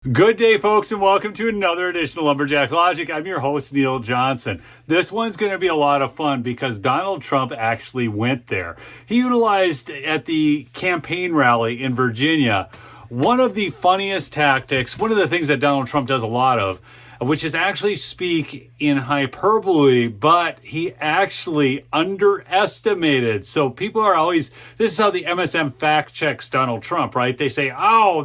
Good day, folks, and welcome to another edition of Lumberjack Logic. I'm your host, Neil Johnson. This one's going to be a lot of fun because Donald Trump actually went there. He utilized at the campaign rally in Virginia one of the funniest tactics, one of the things that Donald Trump does a lot of, which is actually speak in hyperbole, but he actually underestimated. So people are always, this is how the MSM fact checks Donald Trump, right? They say, oh,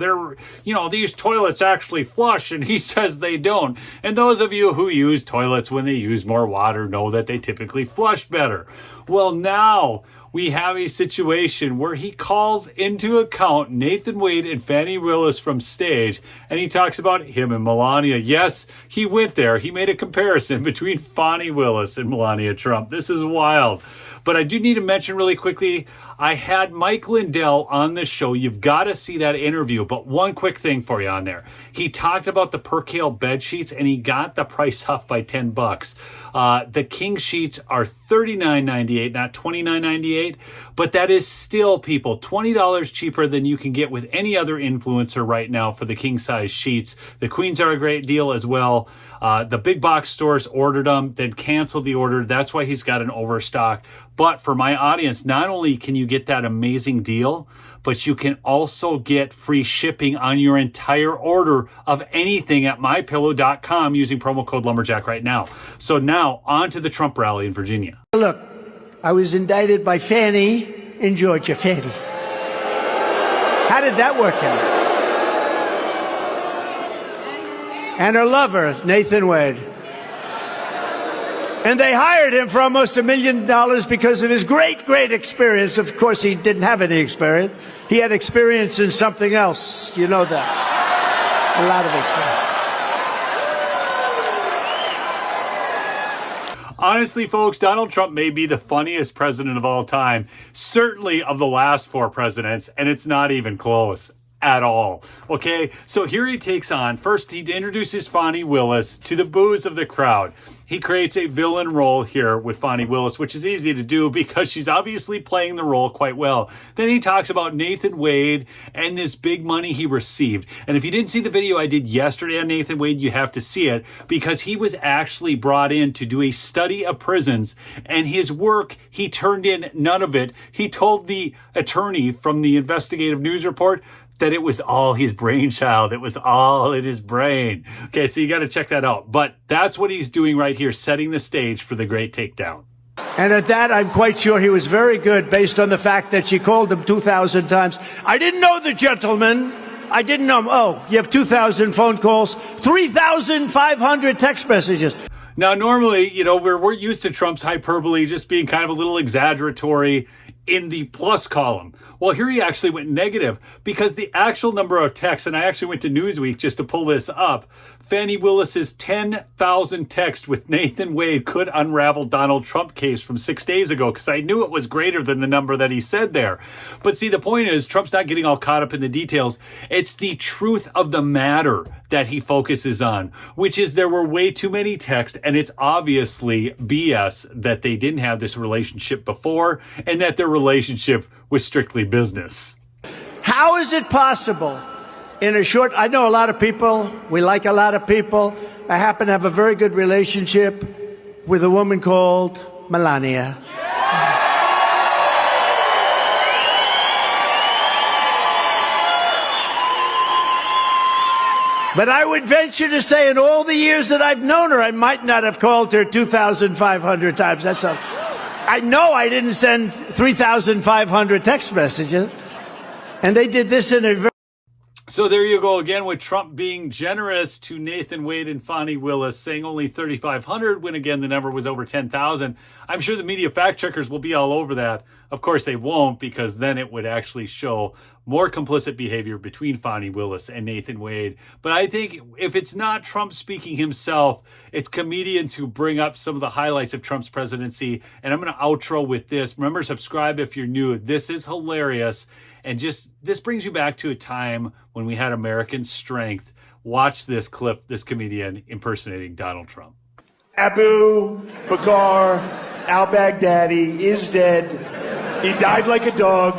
these toilets actually flush, and he says they don't. And those of you who use toilets when they use more water know that they typically flush better. Well, now we have a situation where he calls into account Nathan Wade and Fani Willis from stage, and he talks about him and Melania. Yes, he went there. He made a comparison between Fani Willis and Melania Trump. This is wild. But I do need to mention really quickly, I had Mike Lindell on the show. You've got to see that interview. But one quick thing for you on there. He talked about the Percale bed sheets, and he got the price off by $10. The king sheets are $39.98, not $29.98. But that is still, people, $20 cheaper than you can get with any other influencer right now for the king size sheets. The queens are a great deal as well. The big box stores ordered them, then canceled the order. That's why he's got an overstock. But for my audience, not only can you get that amazing deal, but you can also get free shipping on your entire order of anything at mypillow.com using promo code Lumberjack right now. So now on to the Trump rally in Virginia. Look, I was indicted by Fani in Georgia. Fani. How did that work out? And her lover, Nathan Wade. And they hired him for almost $1 million because of his great experience. Of course, he didn't have any experience. He had experience in something else. You know that. A lot of experience. Honestly, folks, Donald Trump may be the funniest president of all time, certainly of the last four presidents, and it's not even close at all. Okay, so here he takes on, first he introduces Fani Willis to the boos of the crowd. He creates a villain role here with Fani Willis, which is easy to do because she's obviously playing the role quite well. Then he talks about Nathan Wade and this big money he received. And if you didn't see the video I did yesterday on Nathan Wade, you have to see it because he was actually brought in to do a study of prisons, and his work, he turned in none of it. He told the attorney from the investigative news report that it was all his brainchild. It was all in his brain. Okay, so you got to check that out. But that's what he's doing right here, setting the stage for the great takedown. And at that, I'm quite sure he was very good based on the fact that she called him 2,000 times. I didn't know the gentleman. I didn't know him. Oh, you have 2,000 phone calls, 3,500 text messages. Now, normally, we're used to Trump's hyperbole just being kind of a little exaggeratory in the plus column. Well, here he actually went negative because the actual number of texts, and I actually went to Newsweek just to pull this up, Fani Willis's 10,000 texts with Nathan Wade could unravel Donald Trump case from 6 days ago, because I knew it was greater than the number that he said there. But see, the point is, Trump's not getting all caught up in the details. It's the truth of the matter that he focuses on, which is there were way too many texts, and it's obviously BS that they didn't have this relationship before, and that their relationship was strictly business. How is it possible in a short, I know a lot of people, we like a lot of people. I happen to have a very good relationship with a woman called Melania. But I would venture to say in all the years that I've known her, I might not have called her 2,500 times. I know I didn't send 3,500 text messages. And they did this in a very... So there you go again with Trump being generous to Nathan Wade and Fani Willis, saying only 3,500 when again the number was over 10,000. I'm sure the media fact checkers will be all over that. Of course they won't, because then it would actually show more complicit behavior between Fani Willis and Nathan Wade. But I think if it's not Trump speaking himself, it's comedians who bring up some of the highlights of Trump's presidency. And I'm going to outro with this. Remember, subscribe if you're new. This is hilarious. And just, this brings you back to a time when we had American strength. Watch this clip, this comedian impersonating Donald Trump. Abu Bakr al-Baghdadi is dead. He died like a dog.